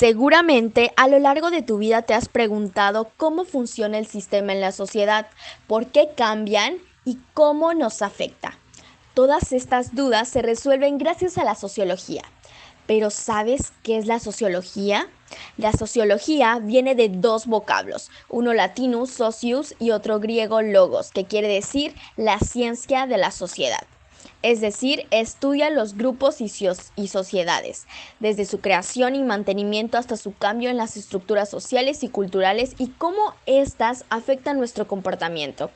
Seguramente a lo largo de tu vida te has preguntado cómo funciona el sistema en la sociedad, por qué cambian y cómo nos afecta. Todas estas dudas se resuelven gracias a la sociología. Pero ¿sabes qué es la sociología? La sociología viene de dos vocablos, uno latino, socius, y otro griego, logos, que quiere decir la ciencia de la sociedad. Es decir, estudia los grupos y sociedades, desde su creación y mantenimiento hasta su cambio en las estructuras sociales y culturales y cómo éstas afectan nuestro comportamiento.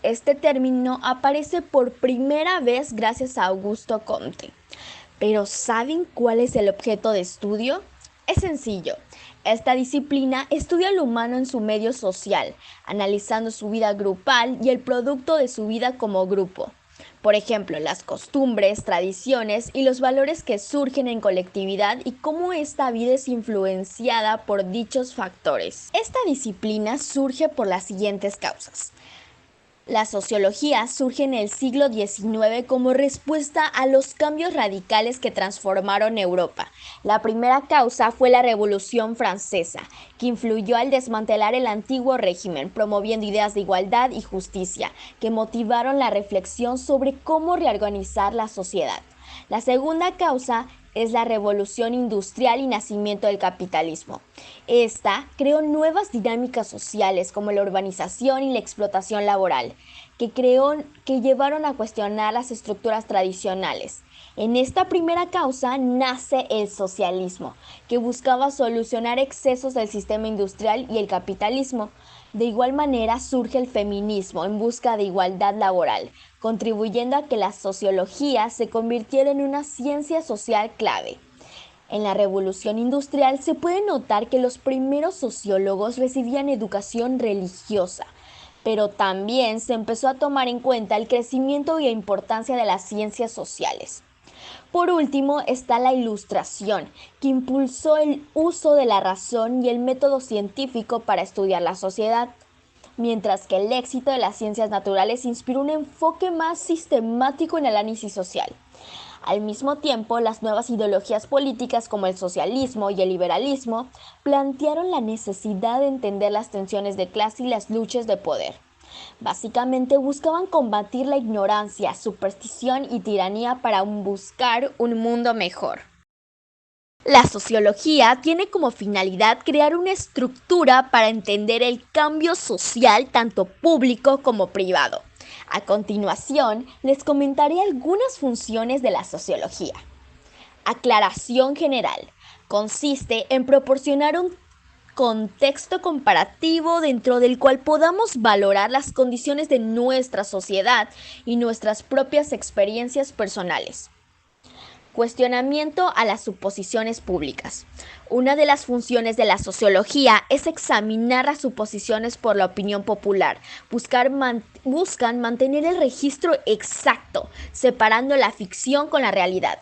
Este término aparece por primera vez gracias a Augusto Comte. Pero ¿saben cuál es el objeto de estudio? Es sencillo. Esta disciplina estudia al humano en su medio social, analizando su vida grupal y el producto de su vida como grupo. Por ejemplo, las costumbres, tradiciones y los valores que surgen en colectividad y cómo esta vida es influenciada por dichos factores. Esta disciplina surge por las siguientes causas. La sociología surge en el siglo XIX como respuesta a los cambios radicales que transformaron Europa. La primera causa fue la Revolución Francesa, que influyó al desmantelar el antiguo régimen, promoviendo ideas de igualdad y justicia, que motivaron la reflexión sobre cómo reorganizar la sociedad. La segunda causa es la revolución industrial y nacimiento del capitalismo. Esta creó nuevas dinámicas sociales como la urbanización y la explotación laboral, que llevaron a cuestionar las estructuras tradicionales. En esta primera causa nace el socialismo, que buscaba solucionar excesos del sistema industrial y el capitalismo. De igual manera surge el feminismo en busca de igualdad laboral, contribuyendo a que la sociología se convirtiera en una ciencia social clave. En la revolución industrial se puede notar que los primeros sociólogos recibían educación religiosa, pero también se empezó a tomar en cuenta el crecimiento y la importancia de las ciencias sociales. Por último está la Ilustración, que impulsó el uso de la razón y el método científico para estudiar la sociedad, mientras que el éxito de las ciencias naturales inspiró un enfoque más sistemático en el análisis social. Al mismo tiempo, las nuevas ideologías políticas como el socialismo y el liberalismo plantearon la necesidad de entender las tensiones de clase y las luchas de poder. Básicamente buscaban combatir la ignorancia, superstición y tiranía para buscar un mundo mejor. La sociología tiene como finalidad crear una estructura para entender el cambio social tanto público como privado. A continuación, les comentaré algunas funciones de la sociología. Aclaración general. Consiste en proporcionar un contexto comparativo dentro del cual podamos valorar las condiciones de nuestra sociedad y nuestras propias experiencias personales. Cuestionamiento a las suposiciones públicas. Una de las funciones de la sociología es examinar las suposiciones por la opinión popular. Buscan mantener el registro exacto, separando la ficción con la realidad.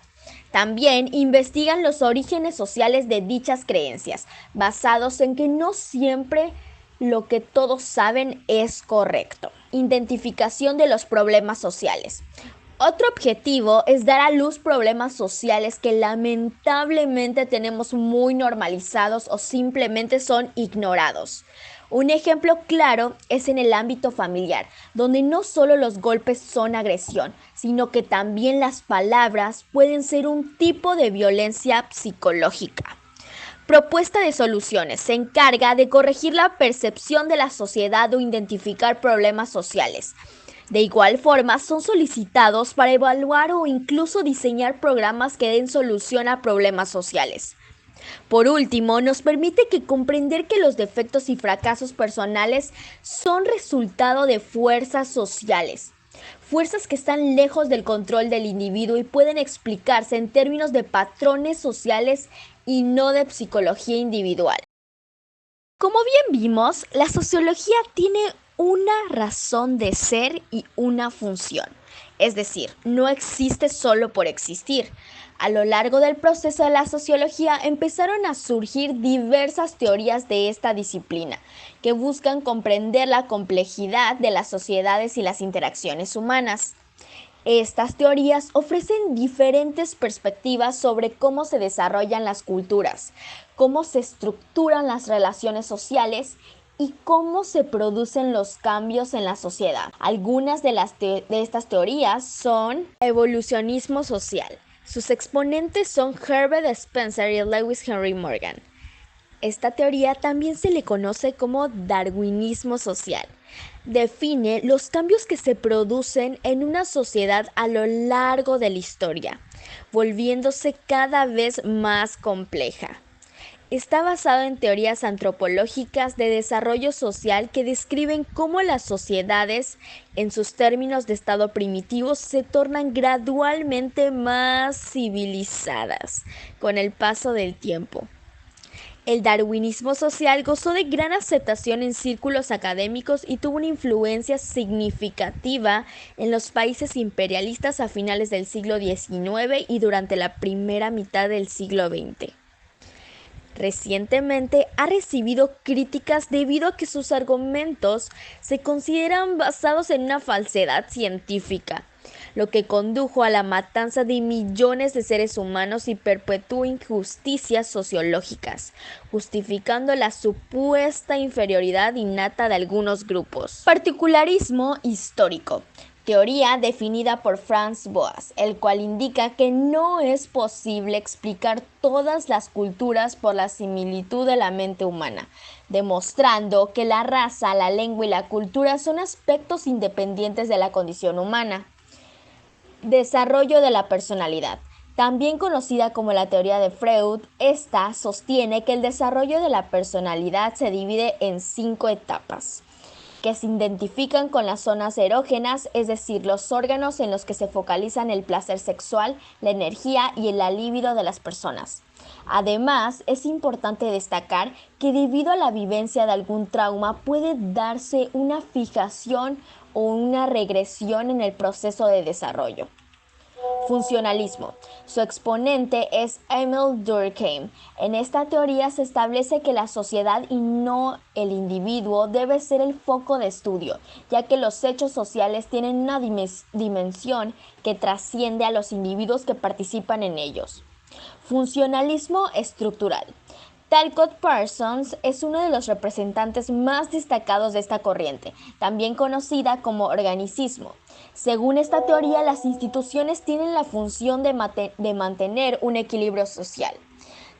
También investigan los orígenes sociales de dichas creencias, basados en que no siempre lo que todos saben es correcto. Identificación de los problemas sociales. Otro objetivo es dar a luz problemas sociales que lamentablemente tenemos muy normalizados o simplemente son ignorados. Un ejemplo claro es en el ámbito familiar, donde no solo los golpes son agresión, sino que también las palabras pueden ser un tipo de violencia psicológica. Propuesta de soluciones. Se encarga de corregir la percepción de la sociedad o identificar problemas sociales. De igual forma, son solicitados para evaluar o incluso diseñar programas que den solución a problemas sociales. Por último, nos permite comprender que los defectos y fracasos personales son resultado de fuerzas sociales. Fuerzas que están lejos del control del individuo y pueden explicarse en términos de patrones sociales y no de psicología individual. Como bien vimos, la sociología tiene una razón de ser y una función. Es decir, no existe solo por existir. A lo largo del proceso de la sociología empezaron a surgir diversas teorías de esta disciplina que buscan comprender la complejidad de las sociedades y las interacciones humanas. Estas teorías ofrecen diferentes perspectivas sobre cómo se desarrollan las culturas, cómo se estructuran las relaciones sociales y cómo se producen los cambios en la sociedad. Algunas de estas teorías son evolucionismo social. Sus exponentes son Herbert Spencer y Lewis Henry Morgan. Esta teoría también se le conoce como darwinismo social. Define los cambios que se producen en una sociedad a lo largo de la historia, volviéndose cada vez más compleja. Está basado en teorías antropológicas de desarrollo social que describen cómo las sociedades, en sus términos de estado primitivos, se tornan gradualmente más civilizadas con el paso del tiempo. El darwinismo social gozó de gran aceptación en círculos académicos y tuvo una influencia significativa en los países imperialistas a finales del siglo XIX y durante la primera mitad del siglo XX. Recientemente ha recibido críticas debido a que sus argumentos se consideran basados en una falsedad científica, lo que condujo a la matanza de millones de seres humanos y perpetuó injusticias sociológicas, justificando la supuesta inferioridad innata de algunos grupos. Particularismo histórico. Teoría definida por Franz Boas, el cual indica que no es posible explicar todas las culturas por la similitud de la mente humana, demostrando que la raza, la lengua y la cultura son aspectos independientes de la condición humana. Desarrollo de la personalidad. También conocida como la teoría de Freud, esta sostiene que el desarrollo de la personalidad se divide en 5 etapas, que se identifican con las zonas erógenas, es decir, los órganos en los que se focalizan el placer sexual, la energía y la libido de las personas. Además, es importante destacar que debido a la vivencia de algún trauma puede darse una fijación o una regresión en el proceso de desarrollo. Funcionalismo. Su exponente es Emil Durkheim. En esta teoría se establece que la sociedad y no el individuo debe ser el foco de estudio, ya que los hechos sociales tienen una dimensión que trasciende a los individuos que participan en ellos. Funcionalismo estructural. Talcott Parsons es uno de los representantes más destacados de esta corriente, también conocida como organicismo. Según esta teoría, las instituciones tienen la función de mantener un equilibrio social.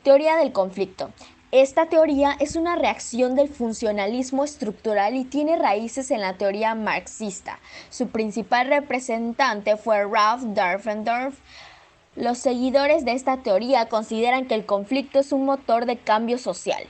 Teoría del conflicto. Esta teoría es una reacción del funcionalismo estructural y tiene raíces en la teoría marxista. Su principal representante fue Ralph Dahrendorf. Los seguidores de esta teoría consideran que el conflicto es un motor de cambio social.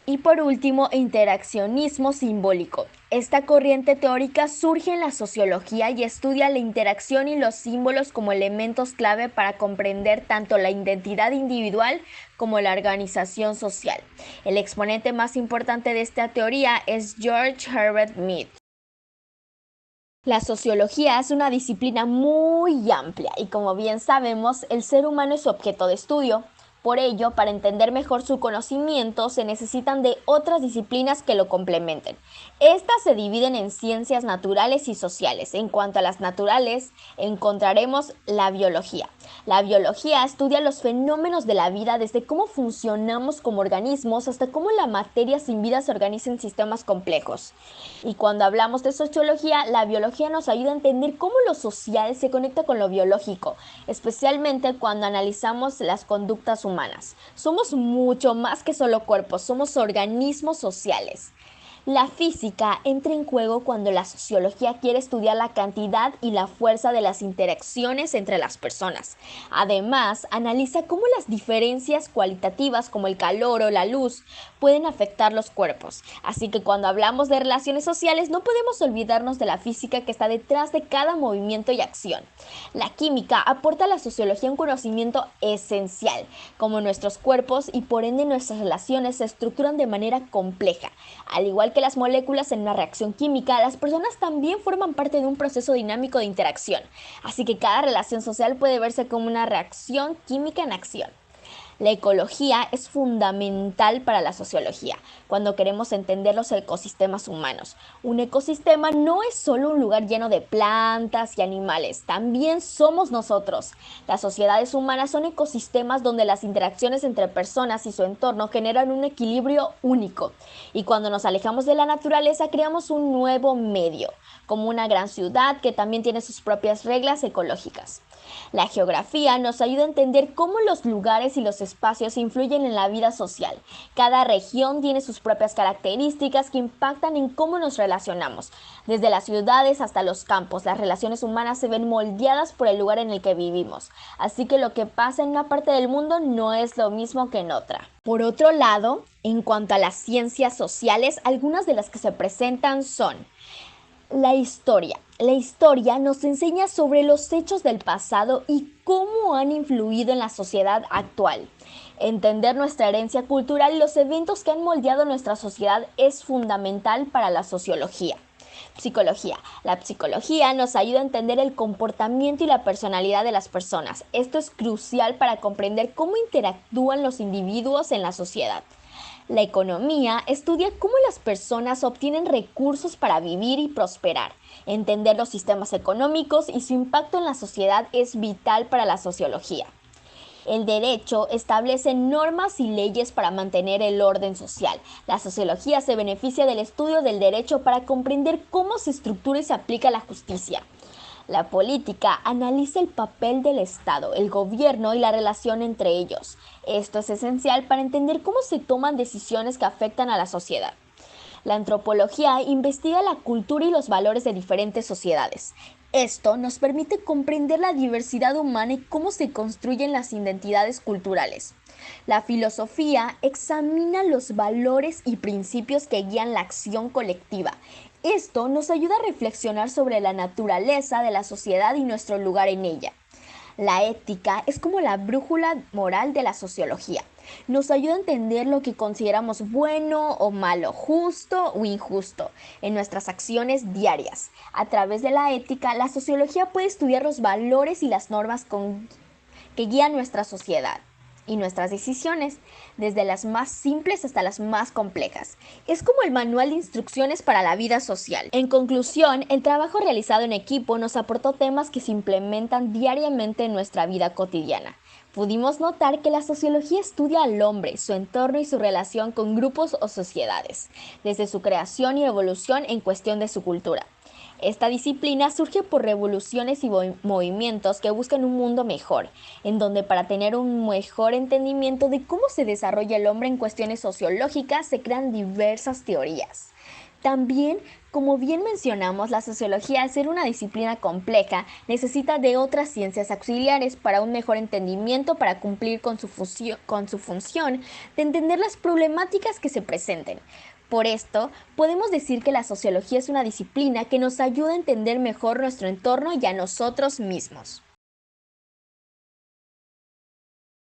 Y por último, interaccionismo simbólico. Esta corriente teórica surge en la sociología y estudia la interacción y los símbolos como elementos clave para comprender tanto la identidad individual como la organización social. El exponente más importante de esta teoría es George Herbert Mead. La sociología es una disciplina muy amplia y, como bien sabemos, el ser humano es objeto de estudio. Por ello, para entender mejor su conocimiento, se necesitan de otras disciplinas que lo complementen. Estas se dividen en ciencias naturales y sociales. En cuanto a las naturales, encontraremos la biología. La biología estudia los fenómenos de la vida, desde cómo funcionamos como organismos hasta cómo la materia sin vida se organiza en sistemas complejos. Y cuando hablamos de sociología, la biología nos ayuda a entender cómo lo social se conecta con lo biológico, especialmente cuando analizamos las conductas humanas. Somos mucho más que solo cuerpos, somos organismos sociales. La física entra en juego cuando la sociología quiere estudiar la cantidad y la fuerza de las interacciones entre las personas. Además, analiza cómo las diferencias cualitativas como el calor o la luz pueden afectar los cuerpos. Así que cuando hablamos de relaciones sociales no podemos olvidarnos de la física que está detrás de cada movimiento y acción. La química aporta a la sociología un conocimiento esencial, como nuestros cuerpos y por ende nuestras relaciones se estructuran de manera compleja. Al igual que las moléculas en una reacción química, las personas también forman parte de un proceso dinámico de interacción, así que cada relación social puede verse como una reacción química en acción. La ecología es fundamental para la sociología, cuando queremos entender los ecosistemas humanos. Un ecosistema no es solo un lugar lleno de plantas y animales, también somos nosotros. Las sociedades humanas son ecosistemas donde las interacciones entre personas y su entorno generan un equilibrio único. Y cuando nos alejamos de la naturaleza, creamos un nuevo medio, como una gran ciudad que también tiene sus propias reglas ecológicas. La geografía nos ayuda a entender cómo los lugares y los espacios influyen en la vida social. Cada región tiene sus propias características que impactan en cómo nos relacionamos. Desde las ciudades hasta los campos, las relaciones humanas se ven moldeadas por el lugar en el que vivimos. Así que lo que pasa en una parte del mundo no es lo mismo que en otra. Por otro lado, en cuanto a las ciencias sociales, algunas de las que se presentan son la historia. La historia nos enseña sobre los hechos del pasado y cómo han influido en la sociedad actual. Entender nuestra herencia cultural y los eventos que han moldeado nuestra sociedad es fundamental para la sociología. Psicología. La psicología nos ayuda a entender el comportamiento y la personalidad de las personas. Esto es crucial para comprender cómo interactúan los individuos en la sociedad. La economía estudia cómo las personas obtienen recursos para vivir y prosperar. Entender los sistemas económicos y su impacto en la sociedad es vital para la sociología. El derecho establece normas y leyes para mantener el orden social. La sociología se beneficia del estudio del derecho para comprender cómo se estructura y se aplica la justicia. La política analiza el papel del Estado, el gobierno y la relación entre ellos. Esto es esencial para entender cómo se toman decisiones que afectan a la sociedad. La antropología investiga la cultura y los valores de diferentes sociedades. Esto nos permite comprender la diversidad humana y cómo se construyen las identidades culturales. La filosofía examina los valores y principios que guían la acción colectiva. Esto nos ayuda a reflexionar sobre la naturaleza de la sociedad y nuestro lugar en ella. La ética es como la brújula moral de la sociología. Nos ayuda a entender lo que consideramos bueno o malo, justo o injusto en nuestras acciones diarias. A través de la ética, la sociología puede estudiar los valores y las normas que guían nuestra sociedad y nuestras decisiones, desde las más simples hasta las más complejas. Es como el manual de instrucciones para la vida social. En conclusión, el trabajo realizado en equipo nos aportó temas que se implementan diariamente en nuestra vida cotidiana. Pudimos notar que la sociología estudia al hombre, su entorno y su relación con grupos o sociedades, desde su creación y evolución en cuestión de su cultura. Esta disciplina surge por revoluciones y movimientos que buscan un mundo mejor, en donde para tener un mejor entendimiento de cómo se desarrolla el hombre en cuestiones sociológicas se crean diversas teorías. También, como bien mencionamos, la sociología, al ser una disciplina compleja, necesita de otras ciencias auxiliares para un mejor entendimiento, para cumplir con su función de entender las problemáticas que se presenten. Por esto, podemos decir que la sociología es una disciplina que nos ayuda a entender mejor nuestro entorno y a nosotros mismos.